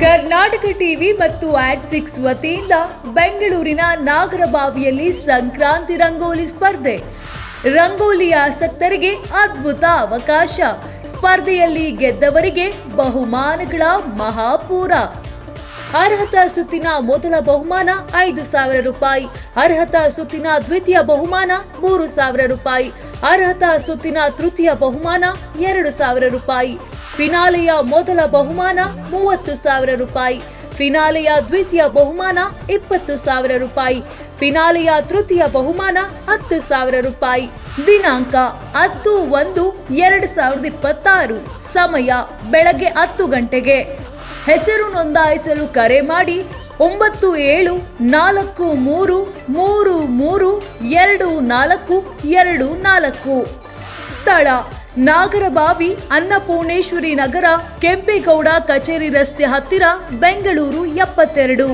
Karnataka TV ಮತ್ತು ಆಡ್6 ವತಿಯಿಂದ ಬೆಂಗಳೂರಿನ ನಾಗರಬಾವಿಯಲ್ಲಿ ಸಂಕ್ರಾಂತಿ ರಂಗೋಲಿ ಸ್ಪರ್ಧೆ. ರಂಗೋಲಿ ಆಸಕ್ತರಿಗೆ ಅದ್ಭುತ ಅವಕಾಶ. ಸ್ಪರ್ಧೆಯಲ್ಲಿ ಗೆದ್ದವರಿಗೆ ಬಹುಮಾನಗಳ ಮಹಾಪೂರ. ಅರ್ಹತಾ ಸುತ್ತಿನ ಮೊದಲ ಬಹುಮಾನ 5,000 ರೂಪಾಯಿ, ಅರ್ಹತಾ ಸುತ್ತಿನ ದ್ವಿತೀಯ ಬಹುಮಾನ 3,000 ರೂಪಾಯಿ, ಅರ್ಹತಾ ಸುತ್ತಿನ ತೃತೀಯ ಬಹುಮಾನ 2,000 ರೂಪಾಯಿ, ಫಿನಾಲೆಯ ಮೊದಲ ಬಹುಮಾನ 30,000 ರೂಪಾಯಿ, ಫಿನಾಲೆಯ ದ್ವಿತೀಯ ಬಹುಮಾನ 20,000 ರೂಪಾಯಿ, ಫಿನಾಲೆಯ ತೃತೀಯ ಬಹುಮಾನ 10,000 ರೂಪಾಯಿ. ದಿನಾಂಕ 10/1/2026. ಸಮಯ ಬೆಳಗ್ಗೆ 10 ಗಂಟೆಗೆ. ಹೆಸರು ನೋಂದಾಯಿಸಲು ಕರೆ ಮಾಡಿ 9743332424. ಸ್ಥಳ ನಾಗರಬಾವಿ, ಅನ್ನಪೂರ್ಣೇಶ್ವರಿ ನಗರ, ಕೆಂಪೇಗೌಡ ಕಚೇರಿ ರಸ್ತೆ ಹತ್ತಿರ, ಬೆಂಗಳೂರು 72.